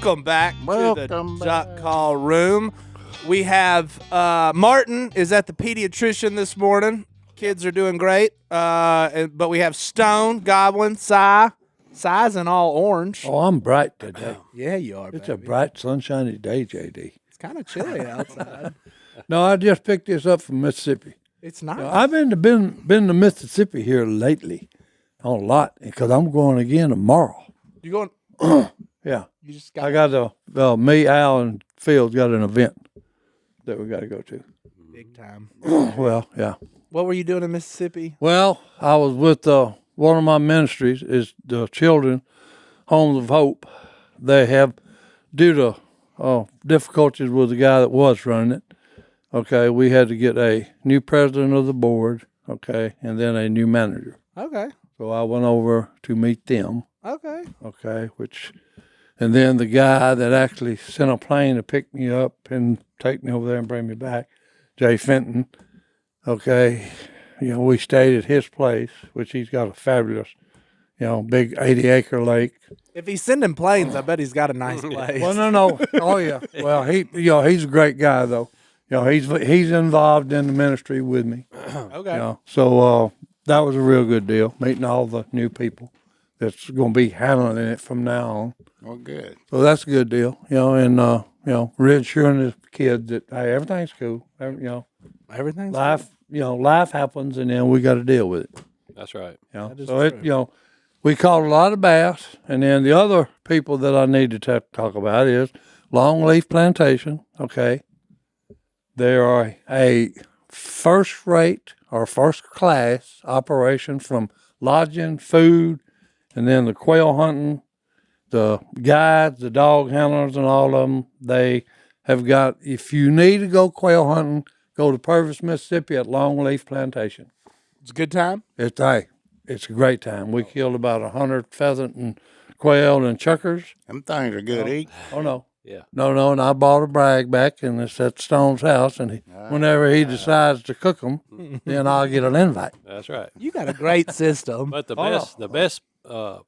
Welcome back to the Duck Call Room. We have Martin is at the pediatrician this morning. Kids are doing great. But we have Stone, Godwin, Si. Si's in all orange. Oh, I'm bright today. Yeah, you are, It's baby. a bright, sunshiny day, JD. It's kind of chilly outside. No, I just picked this up from Mississippi. It's nice. I've been to Mississippi here lately, a lot, because I'm going again tomorrow. You going? Yeah, You just I got me, Al, and Phil's got an event that we got to go to. big time. Well, yeah. What were you doing in Mississippi? Well, I was with one of my ministries is the Children Homes of Hope. They have, due to difficulties with the guy that was running it, okay, we had to get a new president of the board, okay, and then a new manager. Okay. So I went over to meet them, Okay. okay, and then the guy that actually sent a plane to pick me up and take me over there and bring me back, Jay Fenton, okay, we stayed at his place, which he's got a fabulous, big 80-acre lake. If he's sending planes, I bet he's got a nice place. Well, no. Oh, yeah. Well, he's a great guy, though. He's involved in the ministry with me. Okay. So that was a real good deal, meeting all the new people that's going to be handling it from now on. Oh, good. So that's a good deal, and reassuring the kids that, hey, everything's cool. Everything's Life, life happens, and then we got to deal with it. That's right. That is So true. we caught a lot of bass, and then the other people that I need to talk about is Longleaf Plantation. Okay, they are a first-rate or first-class operation from lodging, food, and then the quail hunting, the guides, the dog handlers, and all of them. They have got. If you need to go quail hunting, go to Purvis, Mississippi at Longleaf Plantation. It's a good time. It's a great time. We killed about 100 pheasant and quail and chuckers. Them things are good to eat. Oh no, Yeah. no, and I bought a brag back, and it's at Stone's house. And whenever he decides to cook them, then I'll get an invite. That's right. You got a great system. But the no. best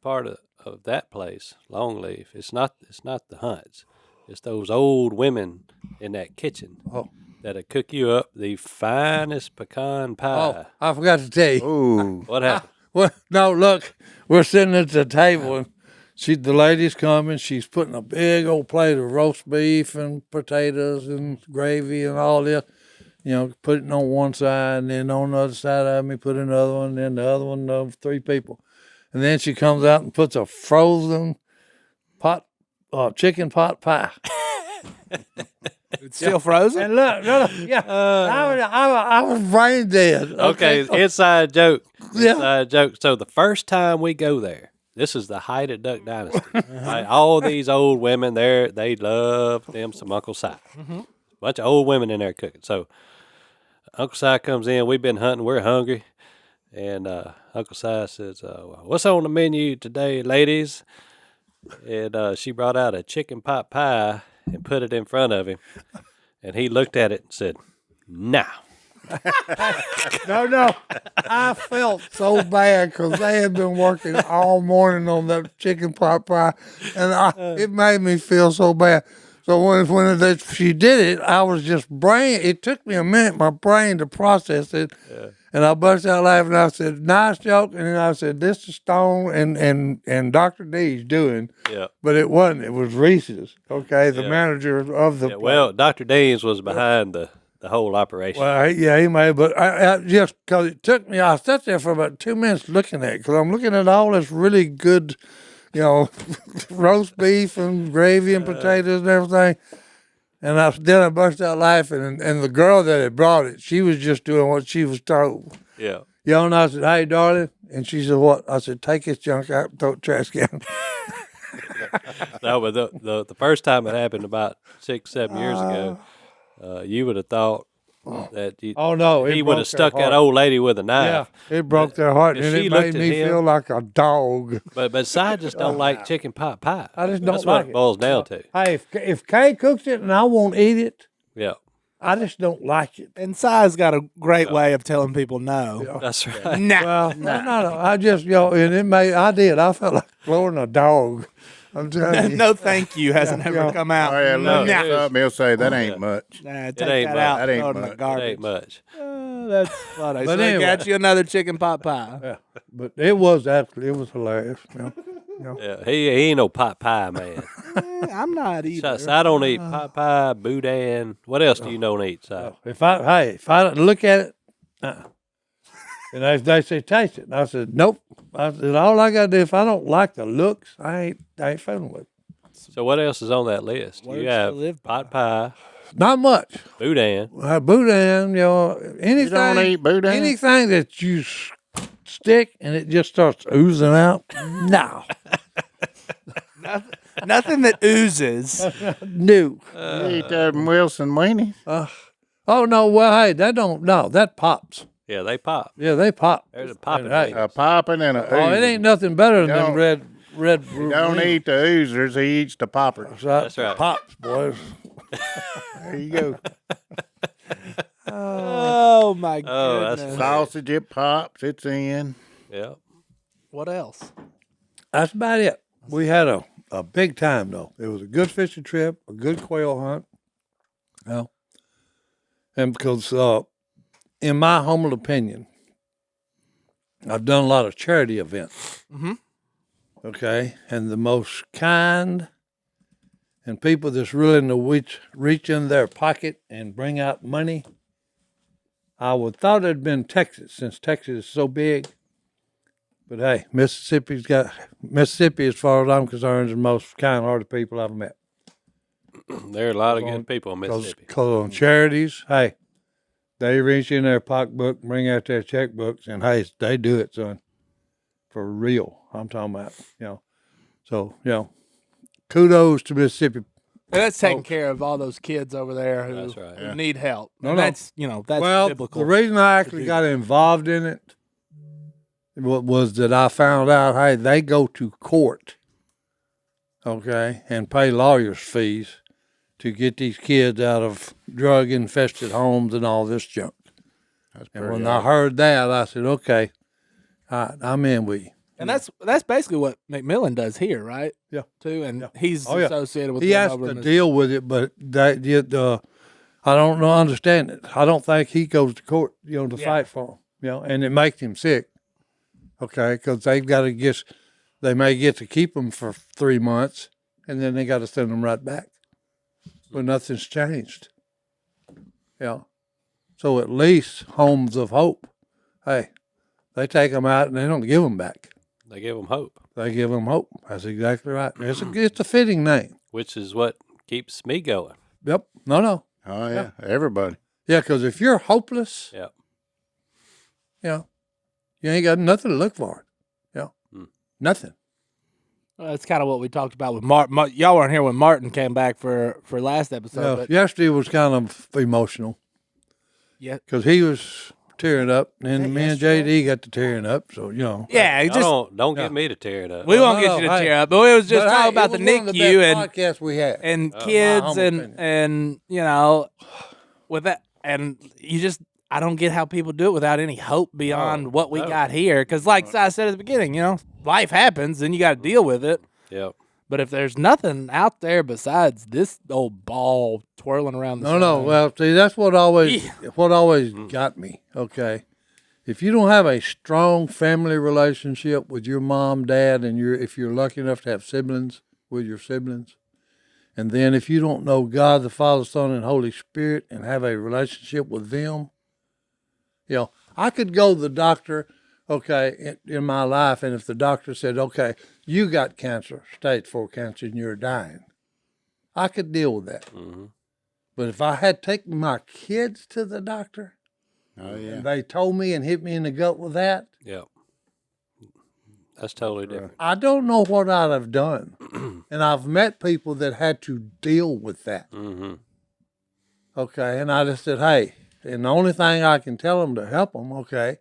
part of that place, Longleaf, it's not the hunts. It's those old women in that kitchen that'll cook you up the finest pecan pie. Oh, I forgot to tell you. Ooh. What happened? Well, no, look, we're sitting at the table, and the lady's coming. She's putting a big old plate of roast beef and potatoes and gravy and all this. Put it on one side, and then on the other side of me, put another one, and then the other one of 3 people. And then she comes out and puts a frozen chicken pot pie. It's still frozen. And look, I was brain dead. Okay, inside joke. Yeah. Inside joke. So the first time we go there, this is the height of Duck Dynasty. Right, all these old women there, they love them some Uncle Si. Bunch of old women in there cooking. So Uncle Si comes in. We've been hunting. We're hungry. And Uncle Si says, what's on the menu today, ladies? And she brought out a chicken pot pie and put it in front of him. And he looked at it and said, "No." No. I felt so bad because they had been working all morning on that chicken pot pie, and it made me feel so bad. So when she did it, I was just it took me a minute, my brain to process it. Yeah. And I burst out laughing. I said, "Nice joke." And then I said, "This is Stone and Dr. D's doing." Yeah. But it wasn't. It was Reese's, okay, the manager of the place. Well, Dr. Dean's was behind the whole operation. Well, he may, but I just, because it took me, I sat there for about 2 minutes looking at it, because I'm looking at all this really good, roast beef and gravy and potatoes and everything. And then I burst out laughing, and the girl that had brought it, she was just doing what she was told. Yeah. And I said, "Hey, darling." And she said, "What?" I said, "Take this junk out and throw it in the trash can." No, but the first time it happened about 6-7 years ago, you would have thought that he would have stuck that old lady with a knife. Yeah, it broke their heart, and she it looked made at me him. feel like a dog. But Si just don't like chicken pot pie. I just don't That's like what it. it boils down to. Hey, if Kay cooks it and I won't eat it, Yeah. I just don't like it. And Si's got a great way of telling people no. That's right. Nah. Well, no. I just, and I felt like flooring a dog. I'm telling you. No, thank you hasn't ever yeah. come out. Oh, yeah, No. look at something, he'll say, that ain't much. Nah, take ain't that much. out. That ain't Throw it in the much. garbage. It ain't much. That's funny. But So anyway. they got you another chicken pot pie. Yeah, but it was hilarious. Yeah, he ain't no pot pie man. I'm not either. So I don't eat pot pie, boudin. What else do you don't eat, Si? If I look at it, and they say taste it, and I said nope. I said all I got to do if I don't like the looks, I ain't fooling with it. So what else is on that list? Words You to have live by. pot pie, Not much. boudin. Boudin, anything. You don't eat boudin? Anything that you stick and it just starts oozing out. No, Nothing that oozes. no. You eat that Wilson weenie? Oh no. Well, hey, that don't. No, that pops. Yeah, they pop. Yeah, they pop. There's a popping. Hey, A popping and a oh, it oozing. ain't nothing better than them Don't- red. He don't eat the oozers, he eats the poppers. That's right. Pops, boys. There you go. Oh my Oh, that's goodness. Sausage, it pops, it's in. Yeah. What else? That's about it. We had a big time though. It was a good fishing trip, a good quail hunt. And because in my humble opinion, I've done a lot of charity events. Mhm. Okay, and the most kind and people that's willing to reach in their pocket and bring out money. I would thought it'd been Texas, since Texas is so big. But hey, Mississippi, as far as I'm concerned, is the most kind-hearted people I've met. There are a lot of good people in Mississippi. Because on charities, hey, they reach in their pocketbook, bring out their checkbooks, and hey, they do it, son, for real. I'm talking about, So, kudos to Mississippi. And that's taking care of all those kids over there who, That's right. who need help. No, And no. that's that's Well, biblical. the reason I actually got involved in it was that I found out, hey, they go to court, okay, and pay lawyers' fees to get these kids out of drug-infested homes and all this junk. That's And pretty when I heard that, I said, okay, I'm in with you. And that's basically what McMillan does here, right? Yeah. Too, and he's Oh, yeah. associated with He them has over to in this- deal with it, but I don't understand it. I don't think he goes to court, to fight for him, and it makes him sick. Okay, because they've got to they may get to keep them for 3 months, and then they got to send them right back. But nothing's changed. So at least Homes of Hope, hey, they take them out and they don't give them back. They give them hope, They give them hope. That's exactly right. It's a fitting name. which is what keeps me going. Yep. No. Oh, yeah, everybody. Yeah, because if you're hopeless, Yeah. you ain't got nothing to look for. Nothing. That's kind of what we talked about with Martin. Y'all weren't here when Martin came back for last episode, but Yesterday was kind of emotional yeah, because he was tearing up, and that me and yesterday? JD got to tearing up. So yeah, it Y'all just don't get me to tear it up. we won't no, get you to hey. tear up, but we was just But, hey, talking about the it was one of NICU best podcasts we had. and my kids humble opinion. and with that, and I don't get how people do it without any hope beyond what we no. got here. Because like Si said at the beginning, life happens, and you got to deal with it. Yep. But if there's nothing out there besides this old ball twirling around the No. sun, Well, see, that's what always Yeah. got me. Okay, if you don't have a strong family relationship with your mom, dad, and if you're lucky enough to have siblings with your siblings, and then if you don't know God, the Father, Son, and Holy Spirit, and have a relationship with them, I could go to the doctor, okay, in my life, and if the doctor said, okay, you got cancer, stage 4 cancer, and you're dying, I could deal with that. Mm-hmm. But if I had taken my kids to the doctor, Oh, yeah. and they told me and hit me in the gut with that, Yep. That's totally different. I don't know what I'd have done. And I've met people that had to deal with that. Mm-hmm. Okay, and I just said, hey, and the only thing I can tell them to help them, okay,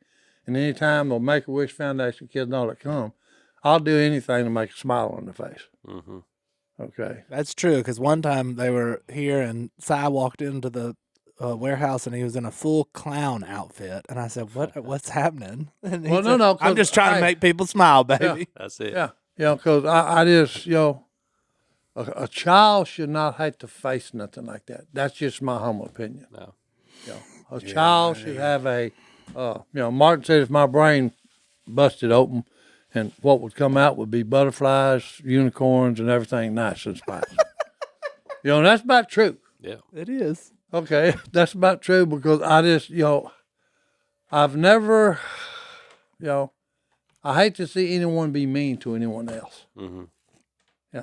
and anytime the Make-A-Wish Foundation kids and all that come, I'll do anything to make a smile on their face. Mm-hmm. Okay. that's true. Because one time they were here and Si walked into the a warehouse and he was in a full clown outfit, and I said, What's happening?" And he Well, said, no, I'm just trying to make people smile, baby. That's it. Yeah, because I just, a child should not have to face nothing like that. That's just my humble opinion. No. A child should have a, Martin said if my brain busted open, and what would come out would be butterflies, unicorns, and everything nice and spicy. That's about true. Yeah. It is. Okay, that's about true because I just, I've never, I hate to see anyone be mean to anyone else. Mm-hmm.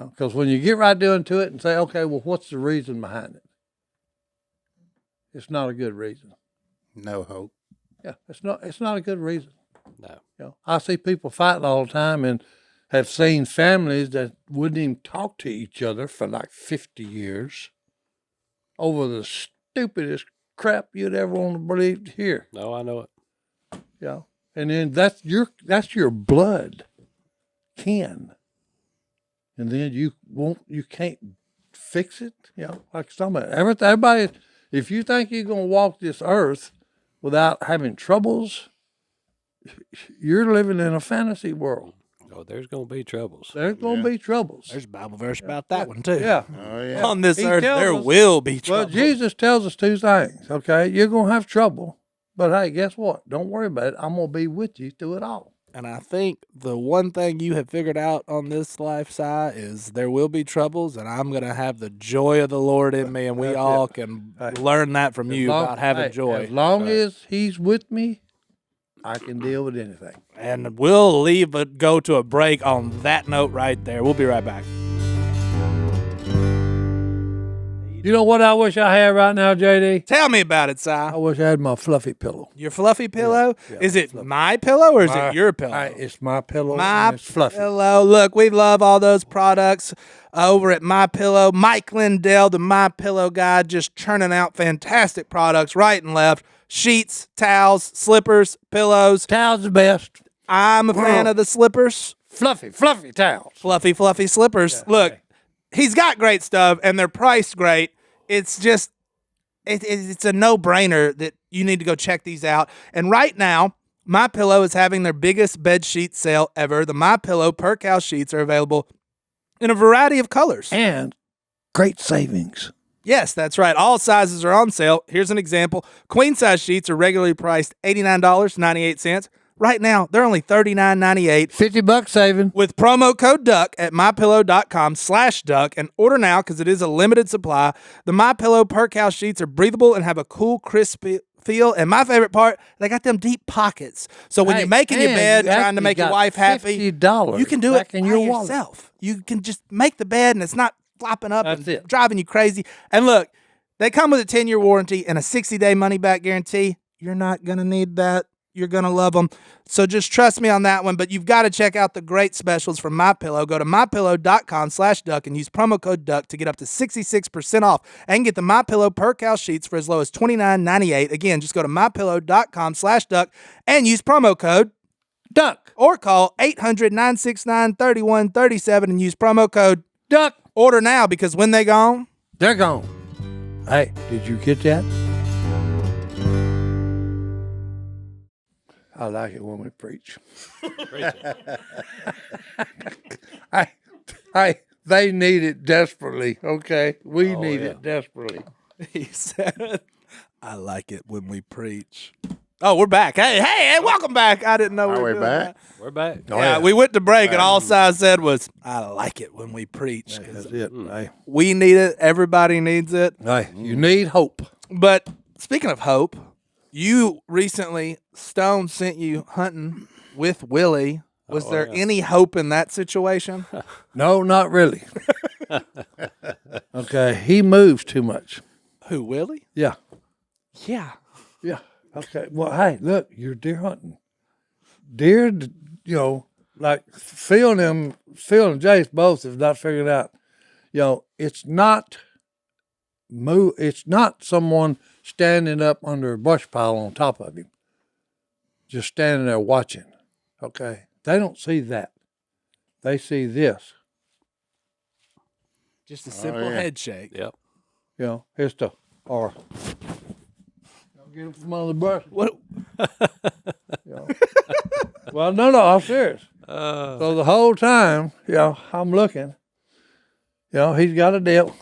Because when you get right down to it and say, okay, well, what's the reason behind it? It's not a good reason. No hope. Yeah, it's not a good reason. No. I see people fighting all the time and have seen families that wouldn't even talk to each other for like 50 years over the stupidest crap you'd ever want to believe to hear. No, I know it. And then that's your blood kin. And then you can't fix it. Like everybody, if you think you're going to walk this earth without having troubles, you're living in a fantasy world. Oh, there's going to be troubles. There's going to be troubles. There's a Bible verse about that one too. Yeah. Oh, yeah. On this He earth, tells there us- will be trouble. Well, Jesus tells us two things, okay? You're going to have trouble, but hey, guess what? Don't worry about it. I'm going to be with you through it all. And I think the one thing you have figured out on this life, Si, is there will be troubles, and I'm going to have the joy of the Lord in me, and we That's all it. can Hey. learn that from you about having Hey, joy. As long as he's with me, I can deal with anything. And we'll go to a break on that note right there. We'll be right back. You know what I wish I had right now, JD? Tell me about it, Si. I wish I had my fluffy pillow. Your fluffy pillow? yeah, Is it my pillow or is it your pillow? It's my pillow. My and it's fluffy. Pillow. Look, we love all those products over at My Pillow. Mike Lindell, the My Pillow guy, just churning out fantastic products right and left. Sheets, towels, slippers, pillows. Towel's the best. I'm a fan of the slippers. Fluffy towels. Fluffy slippers. Look, he's got great stuff and they're priced great. It's just, it's a no-brainer that you need to go check these out. And right now, My Pillow is having their biggest bed sheet sale ever. The My Pillow Per Cow sheets are available in a variety of colors. And great savings. Yes, that's right. All sizes are on sale. Here's an example. Queen size sheets are regularly priced $89.98. Right now, they're only $39.98. $50 saving. With promo code DUCK at mypillow.com/duck and order now because it is a limited supply. The MyPillow Per Cow sheets are breathable and have a cool, crispy feel. And my favorite part, they got them deep pockets. So when you're making your bed, trying to make your wife happy, $50 you can do it in by your wallet. yourself. You can just make the bed and it's not flopping up That's and it. driving you crazy. And look, they come with a 10-year warranty and a 60-day money-back guarantee. You're not going to need that. You're going to love them. So just trust me on that one. But you've got to check out the great specials from MyPillow. Go to mypillow.com/duck and use promo code DUCK to get up to 66% off and get the MyPillow Per Cow sheets for as low as $29.98. Again, just go to mypillow.com/duck and use promo code Duck. or call 800-969-3137 and use promo code Duck. Order now because when they gone, They're gone. Hey, did you get that? I like it when we preach. They need it desperately, okay? We need it desperately. he said, I like it when we preach. Oh, we're back. Hey, welcome back. I didn't know Are we we were back? We're back. Yeah, we went to break and all Si said was, I like it when we preach. 'Cause That's it. Hey, we need it. Everybody needs it. you need hope. But speaking of hope, you recently, Stone sent you hunting with Willie. Was there any hope in that situation? No, not really. Okay, he moves too much. Who, Willie? Yeah. Yeah. Yeah. Okay. Well, hey, look, you're deer hunting. Deer, like Phil and Jace both have not figured out, it's not someone standing up under a brush pile on top of him, just standing there watching. Okay. They don't see that. They see this. Just a simple yeah. head shake. Yep. It's or Get him from under the brush. What? Well, no, I'm serious. So the whole time, I'm looking. He's got a deal.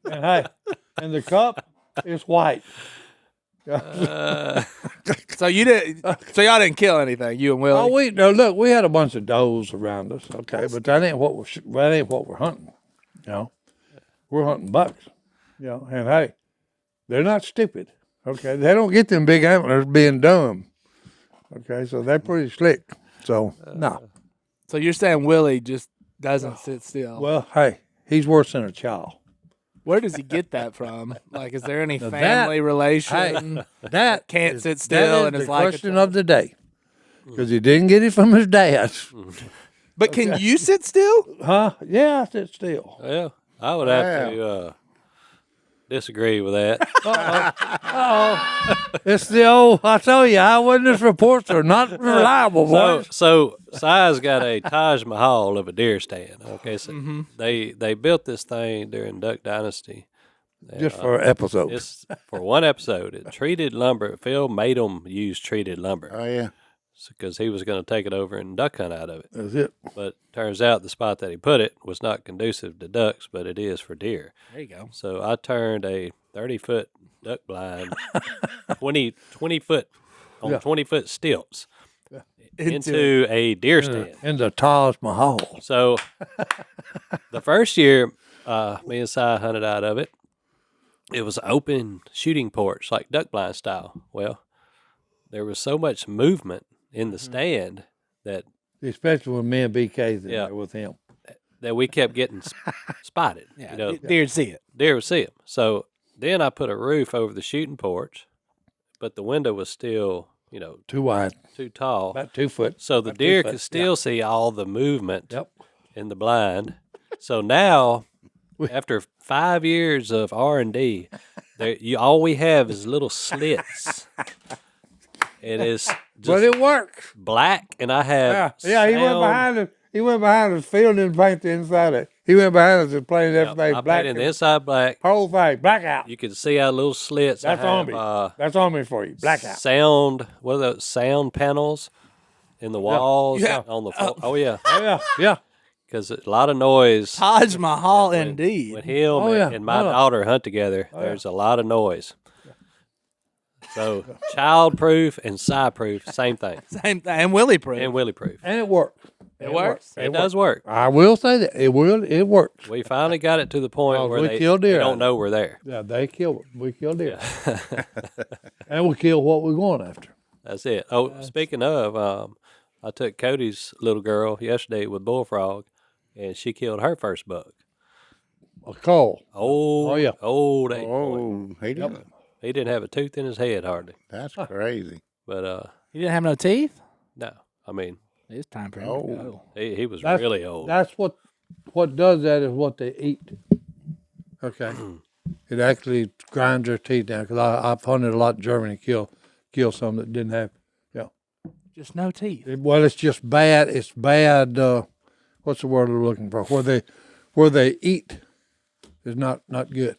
And hey, and the cup is white. So you didn't? So y'all didn't kill anything, you and Willie? Look, we had a bunch of does around us, okay, but that ain't what we're hunting. We're hunting bucks. And hey, they're not stupid. Okay, they don't get them big antlers being dumb. Okay, so they're pretty slick. So no. So you're saying Willie just doesn't sit still? Well, hey, he's worse than a child. Where does he get that from? Like, is there any Now family relation? That Can't sit still and is is the like a question of the day, because he didn't get it from his dad. But can you sit still? Huh? Yeah, I sit still. Well, I would have to disagree with that. It's the old. I tell you, eyewitness reports are not reliable, boys. So Si's got a Taj Mahal of a deer stand. Okay, so they built this thing during Duck Dynasty. Just for an episode. It's for one episode. It treated lumber. Phil made them use treated lumber Oh, yeah. because he was going to take it over and duck hunt out of it. That's it. But turns out the spot that he put it was not conducive to ducks, but it is for deer. There you go. So I turned a 30-foot duck blind, 20 foot on 20-foot stilts into a deer stand. In the Taj Mahal. So the first year, me and Si hunted out of it. It was an open shooting porch, like duck blind style. Well, there was so much movement in the stand that Especially when me and BK's in there with him. we kept getting spotted. Yeah, deer see it. Deer would see them. So then I put a roof over the shooting porch, but the window was still, Too wide. too tall. About 2 foot. So the About 2 deer foot, could still see all the movement Yep. in the blind. So now, after 5 years of R&D, all we have is little slits. It is But just it works. black, and I have Yeah, he went sound- behind us. He went behind us, Phil didn't paint the inside of it. He went behind us and painted everything I black. painted the inside black. Whole thing, blackout. You can see our little slits. That's I on have, me. That's on me for you. Blackout. Sound. What are those sound panels in the walls Yeah. on the floor? Oh yeah, Oh, yeah. because a lot of noise. Taj Mahal, indeed. When him Oh, yeah. and my No. daughter hunt together, there's a lot of noise. So childproof and Si-proof, same thing, Same thing. And Willie-proof. and Willie-proof. And it works. It works. It does work. I will say that. It works. We finally got it to the point Because where we they kill deer don't out know we're there. Yeah, they kill it. We kill deer. And we kill what we're going after. That's it. Oh, speaking of, I took Cody's little girl yesterday with bullfrog, and she killed her first buck. A call. Old 8 point. Oh, He didn't have a tooth in his head hardly. that's crazy. But He didn't have no teeth? no, I mean It's time for him to Oh. go. he was That's- really old. That's what does that is what they eat. Okay. It actually grinds their teeth down because I've hunted a lot in Germany, kill some that didn't have. Just no teeth. Well, it's just bad. It's bad. What's the word we're looking for? Where they eat is not good.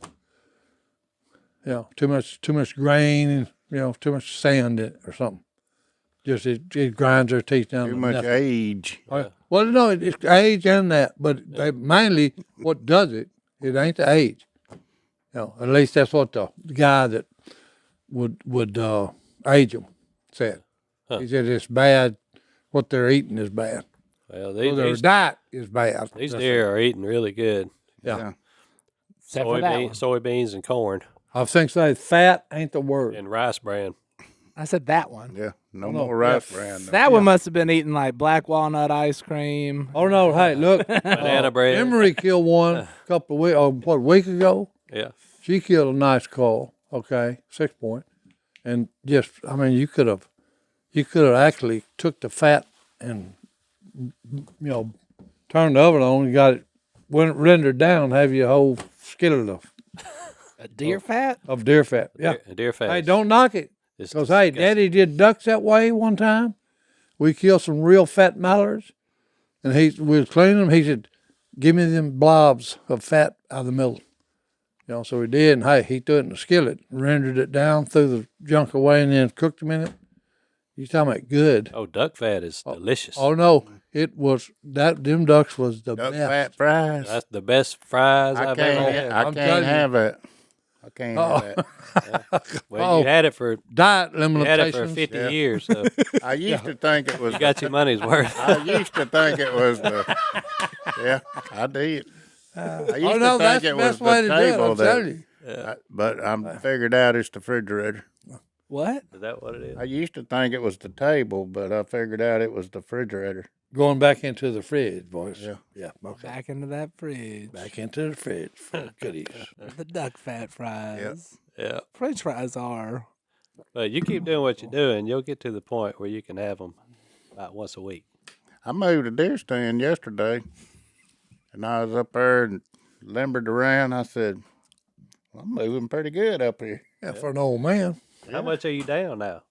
Too much grain and too much sand in it or something. Just it grinds their teeth down. Too to much nothing. age. Well, no, it's age and that, but mainly what does it ain't the age. At least that's what the guy that would age them said. He said it's bad. What they're eating is bad. Well, Their these diet is bad. these deer are eating really good. Yeah. Except for that one. Soybeans and corn I think fat ain't the word. and rice bran. I said that one. Yeah, no No, more rice bran. That one must have been eating like black walnut ice cream. Oh no! Hey, look, Banana bread. Emery killed one a couple of weeks, a week ago. Yeah. She killed a nice call. Okay, 6 point, and you could have actually took the fat and turned the oven on and got it rendered down. Have your whole skillet A deer fat? of deer fat. Yeah. Deer fat. Hey, don't knock it. It's Because, hey, disgusting. Daddy did ducks that way one time. We killed some real fat mallards, and we was cleaning them. He said, give me them blobs of fat out of the middle. You know, so he did, and hey, he threw it in the skillet, rendered it down, threw the junk away, and then cooked them in it. You talking about good? Oh, duck fat is delicious. Oh no, it was that. Them ducks was the Duck best. fat fries. That's the best fries I I've ever can't. had. I I'm can't telling you. have it. I can't have that. Well, you had it for Diet you had limitations. it for 50 Yeah. years, so I used to think it was. you got your money's worth. I used to think it was the. Yeah, I did. I used Oh no, to that's think the it was best way the to do it. table I'm telling you. but I figured out it's the refrigerator. What? Is that what it is? I used to think it was the table, but I figured out it was the refrigerator. Going back into the fridge, boys. Yeah. Yeah. Okay. Back into that fridge. Back into the fridge for goodies. The duck fat fries. Yeah. French fries are. But you keep doing what you're doing, you'll get to the point where you can have them about once a week. I moved a deer stand yesterday, and I was up there and limbered around. I said, well, I'm moving pretty good up here. Yeah, for an old man. How much are you down now?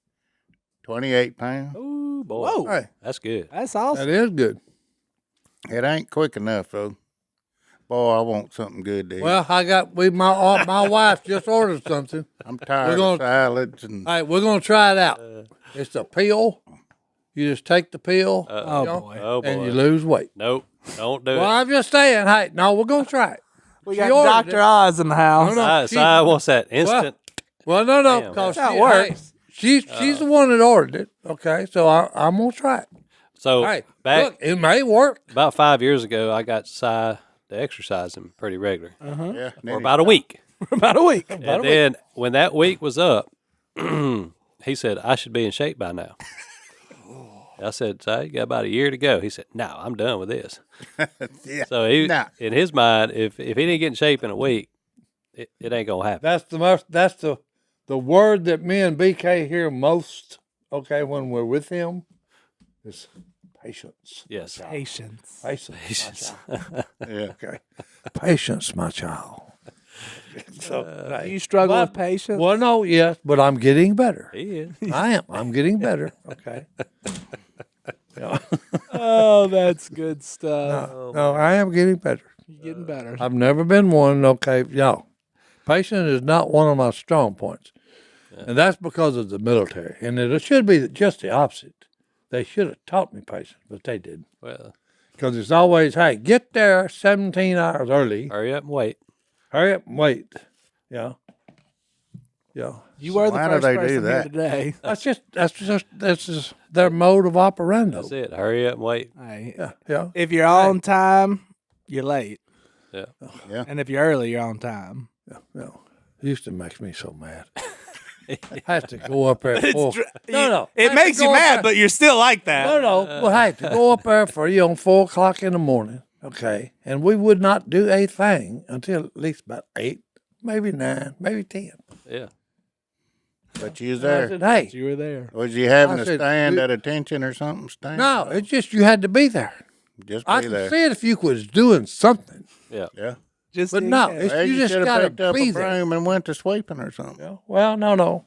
28 pounds. Ooh, boy. Whoa. Hey, That's good. That's awesome. that is good. It ain't quick enough, though. Boy, I want something good to eat. Well, my wife just ordered something. I'm tired we're of salads and All right, we're gonna try it out. It's a pill. You just take the pill, Oh, you know, boy. Oh, boy. and you lose weight. Nope. Don't do Well, it. I'm just saying. Hey, no, we're gonna try it. We She got ordered Dr. it. Oz in the house. No, Si wants that instant. Well, no, Damn. because That's how it works. she's the one that ordered it. Okay, so I'm gonna try it. So Hey, back look, it may work. about 5 years ago, I got Si to exercise him pretty regular yeah, for about a week. About a week. And then when that week was up, he said, I should be in shape by now. I said, Si, you got about a year to go. He said, no, I'm done with this. yeah. So he, Nah. in his mind, if he didn't get in shape in a week, it ain't going to happen. That's the word that me and BK hear most. Okay, when we're with him, is patience. Yes. Patience. Patience. Yeah. Okay, patience, my child. So, Do you struggle But- with patience? well, no, yes, but I'm getting better. He is. I am. I'm getting better. Okay. Yeah. Oh, that's good stuff. No, I am getting better. You're getting better. I've never been one. Okay, y'all. Patience is not one of my strong points, and that's because of the military. And it should be just the opposite. They should have taught me patience, but they didn't. Well, Because it's always, hey, get there 17 hours early. hurry up and wait. Hurry up and wait. Yeah. Yeah. You were the why do first they do person here that? today. That's just their mode of operando. That's it. Hurry up and wait. Hey, Yeah. Yeah. if you're on time, you're late. Yeah. Yeah. And if you're early, you're on time. Yeah. It used to make me so mad. I have to go up there at 4. No. I It have makes to you go up mad, there- but you're still like that. No. Well, I had to go up there for you on 4 o'clock in the morning. Okay. And we would not do a thing until at least about 8, maybe 9, maybe 10. Yeah. But you was And I there. said, hey, You were there. Was you having I to said, stand you- at attention or something? Stand? no, it's just you had to be there. Just I be can there. see it if you was doing something. Yeah. Yeah. Just But in no, case. it's, Well, you you just should have got picked to up be a there. broom and went to sweeping or something. Yeah. Well, no.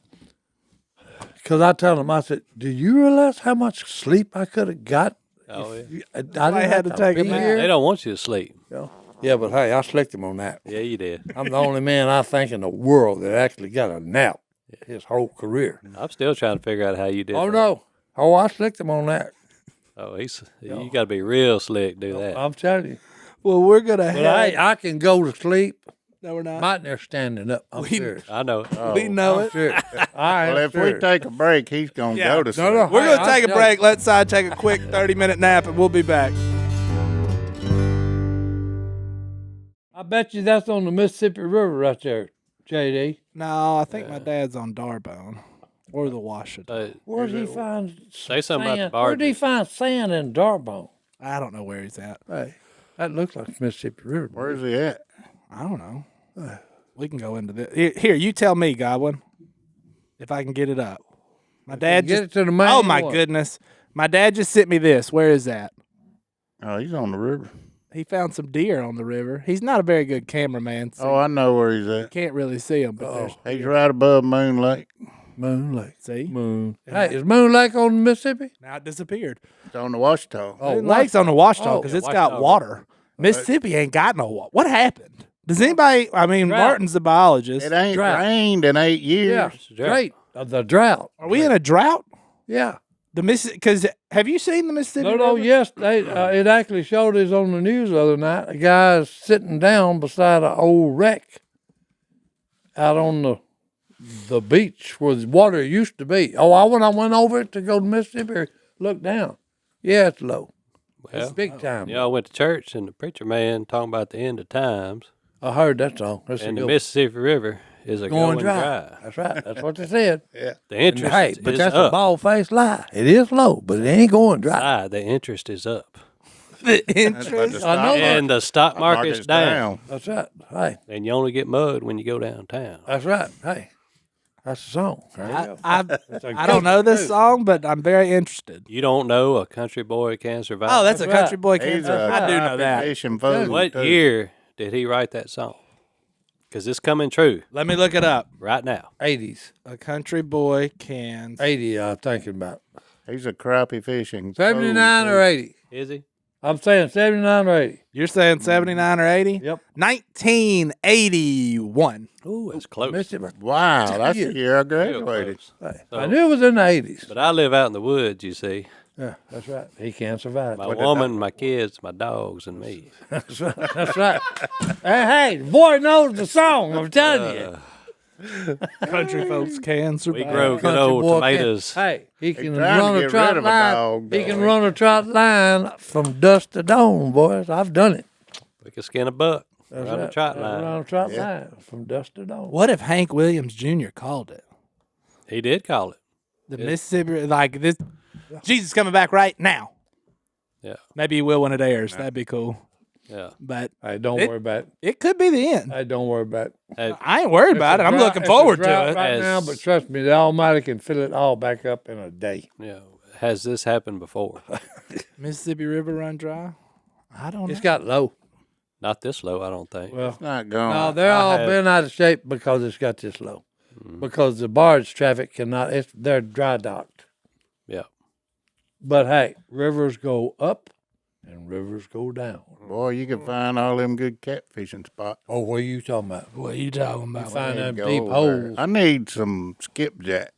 Because I tell them, I said, do you realize how much sleep I could have got? Oh, yeah. I didn't had have to to take a be nap. here. They don't want you to sleep. Yeah, but hey, I slicked him on that. Yeah, you did. I'm the only man I think in the world that actually got a nap his whole career. I'm still trying to figure out how you did Oh, that. no. Oh, I slicked him on that. Oh, you got to be real slick to do that. I'm telling you. Well, we're going to But have. hey, I can go to sleep. No, we're not. Might they're standing up. I'm serious. I know. We know I'm it. serious. I am Well, if we serious. take a break, he's going to Yeah. go to sleep. no. We're going to Hey, take a I'm break. Let Si take a quick 30-minute nap, and we'll be back. I bet you that's on the Mississippi River right there, JD. No, I think my dad's on Darbone or the Washita. Where did he find Say something about the sand? Where did he barges. find sand in Darbone? I don't know where he's at. Hey, that looks like Mississippi River. Where's he at? I don't know. We can go into this. Here, you tell me, Godwin, if I can get it up. My dad Get just. it to the main Oh my one. goodness! My dad just sent me this. Where is that? Oh, he's on the river. He found some deer on the river. He's not a very good cameraman, so Oh, I know where he's you at. can't really see him. But there's He's right above Moon Lake. Moon Lake. see Moon. Hey, is Moon Lake on the Mississippi? now it disappeared. It's on the Washita. Moon Lake's on the Washita Oh, because yeah, it's got Washita. water. Mississippi ain't got no water. What happened? Does anybody? I mean, Drought. Martin's the biologist. It ain't Drought. rained in 8 years. Yeah, drought. great. The drought. Are we in a drought? Yeah. The Because have you seen the Mississippi? No, River? yes, it actually showed us on the news the other night. A guy's sitting down beside an old wreck out on the beach where the water used to be. Oh, when I went over it to go to Mississippi, look down. Yeah, it's low. It's Well, big time. I went to church and the preacher man talking about the end of times, I heard that song. That's and a the good Mississippi River is a going going dry. dry. That's right. That's what they said. The And interest hey, but is that's a up. bald-faced lie. It is low, but it ain't going dry. The interest is up, The But interest. the I know stock that. and the stock market's market's down. That's right. Hey, And you only get mud when you go downtown. that's right. Hey, that's the song. There you go. I That's a I don't know country this too. song, but I'm very interested. You don't know a country boy can survive. Oh, that's a That's right. country boy. He's Cancer. a I do know crappie that. Fishing fool, What too. year did he write that song? Because it's coming true Let me look it up. right now. 80s. A country boy can. 80, I'm thinking about. He's a crappie fishing. 79 fool, or 80. Is he? I'm saying 79 or 80. You're saying 79 or 80? Yep. 1981. Ooh, that's close. Mississippi. Wow, that's Yeah. the year I Real graduated. close. Hey, I knew it was in the 80s. But I live out in the woods, you see. Yeah, that's right. He can't survive. My woman, my kids, my dogs, and me. That's right. That's right. Hey, the boy knows the song. I'm telling you. Country folks can We survive. grow good Country old boy tomatoes. Hey, he can trying to run a get trot rid of a line. dog, He can dog. run a trot line from dusk to dawn, boys. I've done it. We can skin a buck, That's run a right. trot Run line. a trot line from dusk to dawn. What if Hank Williams Jr. called it? He did call it. The Mississippi, like this, Jesus coming back right now. Yeah, Maybe he will when it airs. That'd be cool. yeah. But Hey, don't It- worry about it. it could be the end. Hey, don't worry about it. Hey, I ain't worried about it. I'm looking forward to it. right As- now, but trust me, the Almighty can fill it all back up in a day. yeah. Has this happened before? Mississippi River run dry? I don't know. It's got low. Not this low, I don't think. Well, It's not going. no, they're all been out of shape because it's got this low. Because the barge traffic cannot. They're dry docked. Yeah. But hey, rivers go up and rivers go down. Boy, you can find all them good catfishing spots. Oh, what are you talking about? What are you talking about? Find them Go deep over there. holes. I need some skipjack.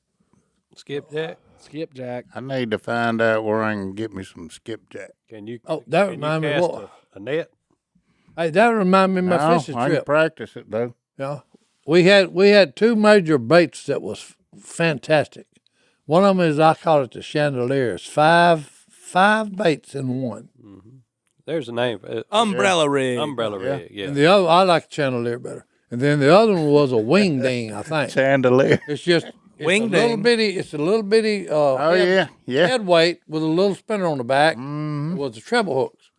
Skipjack. Skipjack. I need to find out where I can get me some skipjack. Can you? Oh, that can you remind me cast what? a net? Hey, that remind me of my No, fishing I can trip. practice it though. Yeah, we had two major baits that was fantastic. One of them is I call it the chandelier. It's five baits in one. There's a name for it. Umbrella rig. Umbrella rig. Yeah. And the other, I like the chandelier better. And then the other one was a wing ding, I think. Chandelier. It's just it's Wing a little ding. bitty. It's a little bitty. Oh yeah. Head weight with a little spinner on the back. Mm-hmm. Was the treble hooks.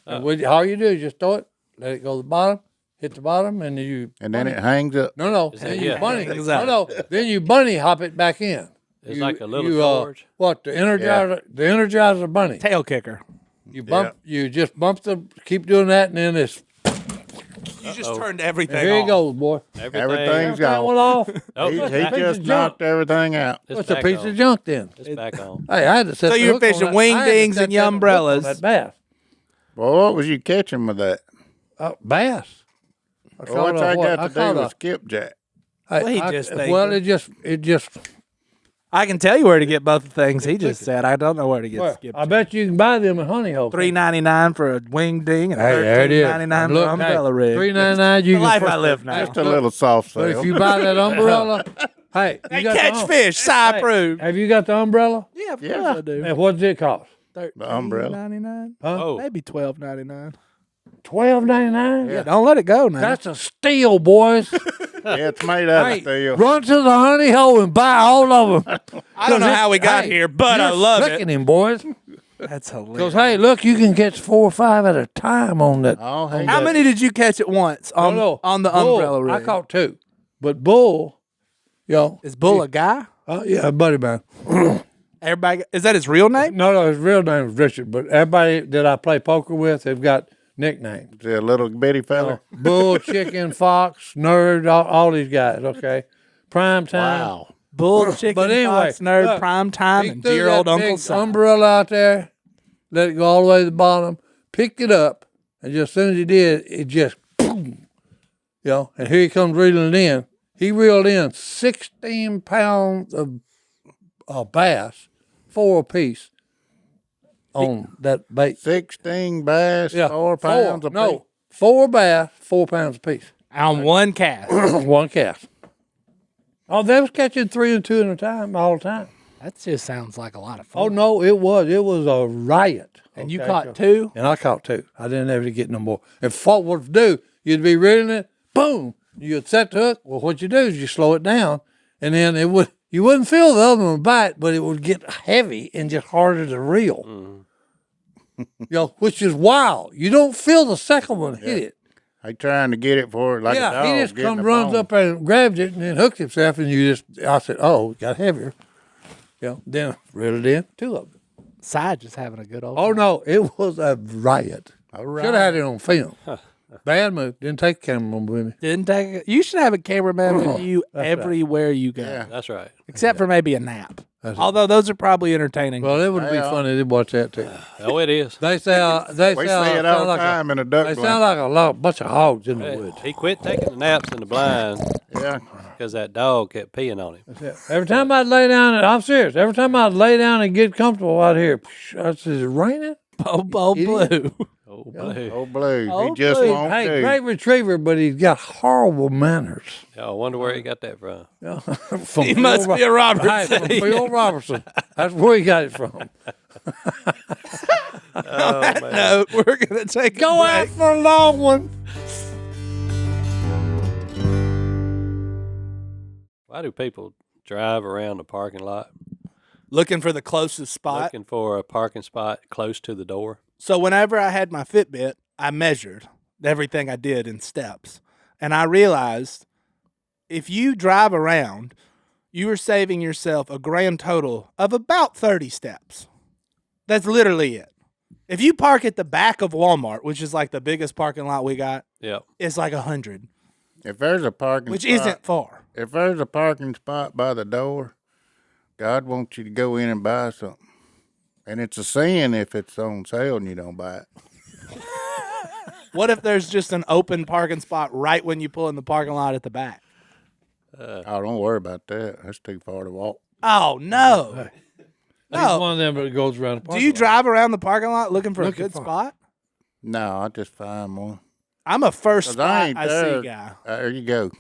And all you do is just throw it, let it go to the bottom, hit the bottom, and you. And then it hangs up. No. that- Then you yeah. bunny. Hangs No, out. no. Then you bunny hop it back in. It's like a little you, George. What the Energizer? The Energizer bunny. Tail kicker. You bump. You just bump the. Keep doing that, and then it's. You just turned everything Here off. you goes, boy. Everything's That gone. one off. Oh, He What's a piece just of knocked junk? everything out. it's What's a back piece on. of junk then? It's back on. Hey, I had to set. So the you're hook on fishing that- wing I had to dings set and that hook on umbrellas. That bass. Well, what was you catching with that? Bass. Well, what's that got to do with skipjack? Well, he just well, thinking. it just. I can tell you where to get both the things he just said. I don't know where to get Well, skipjack. I bet you can buy them at Honey Hole. $3.99 for a wing ding and Hey, there it is. $13.99 Look, for umbrella rig. $3.99. You The can life put- I live now. Just a little soft But sale. if you buy that umbrella, hey, you Hey, got the catch fish, Si approved. Have you got the umbrella? Yeah, of Yeah. course I do. And what does it cost? The umbrella. $13.99. Oh, Maybe $12.99. $12.99. Yeah, don't let it go now. That's a steal, boys. Yeah, it's made out Hey, of steel. run to the Honey Hole and buy all of them. I don't know how we got here, but I love Licking it. him, boys. That's hilarious. Because hey, look, you can catch 4 or 5 at a time on that. Oh, hey, How many did you catch at once on No, on the Bull, umbrella rig? I caught 2, but Bull, Is Bull a guy? yeah, buddy man. Everybody is that his real name? No, his real name is Richard, but everybody that I play poker with, they've got nicknames. The little bitty fella. Bull, Chicken, Fox, Nerd, all these guys. Okay, Prime Time. Wow. Bull, chicken, But anyway, fox, nerd, look, prime time, He and threw dear that old Uncle big Si. umbrella out there, let it go all the way to the bottom, picked it up, and just as soon as he did, it just boom, You know, and here he comes reeling it in. He reeled in 16 pounds of bass, 4 apiece, on that bait. 16 bass, 4 pounds a piece. No, 4 bass, 4 pounds apiece. On one cast. One cast. Oh, they was catching 3 and 2 at a time all the time. That just sounds like a lot of fun. Oh no, it was a riot. And you caught 2? And I caught 2. I didn't ever get no more. If what would do, you'd be reeling it, boom, you'd set the hook. Well, what you do is you slow it down, and then you wouldn't feel the other one bite, but it would get heavy and just harder to reel. You know, which is wild. You don't feel the second one hit it. He trying to get it for it like a dog. He just getting comes, a runs bone. up and grabs it, and then hooks himself, and I said, oh, it got heavier. You know, then reeled it in, 2 of them. Si just having a good old Oh time. no, it was a riot. All right. Should have had it on film. Bad move. Didn't take the camera with me. Didn't take it. You should have a cameraman with you everywhere you go. Yeah. That's right. Except for maybe a nap. That's Although those are probably entertaining. Well, it would be funny to watch that too. Oh, it is. They say We see it all the time in a duck They blind. sound like a bunch of hogs in the woods. He quit taking the naps in the blind Yeah. because that dog kept peeing on him. Every time I'd lay down, I'm serious. Every time I'd lay down and get comfortable out here, I said, "Is it raining?" Bobo Blue. Oh, blue. Oh, Blue. Oh, He just Blue. won't Hey, do. great retriever, but he's got horrible manners. I wonder where he got that from. From He must be a Robertson. Hey, from Phil Robertson. That's where he got it from. Oh, man. No, we're going to take Go a out break. for a long one. Why do people drive around the parking lot Looking for the closest spot. looking for a parking spot close to the door? So whenever I had my Fitbit, I measured everything I did in steps. And I realized if you drive around, you are saving yourself a grand total of about 30 steps. That's literally it. If you park at the back of Walmart, which is like the biggest parking lot we got, Yep. it's like 100, If there's a parking which spot, isn't far. if there's a parking spot by the door, God wants you to go in and buy something. And it's a sin if it's on sale and you don't buy it. What if there's just an open parking spot right when you pull in the parking lot at the back? Oh, don't worry about that. That's too far to walk. Oh, no. He's No. one of them that goes around the Do parking you lot. drive around the parking lot looking for a Looking good for- spot? No, I just find one. I'm a first 'Cause spot ain't I there. see guy. There you go.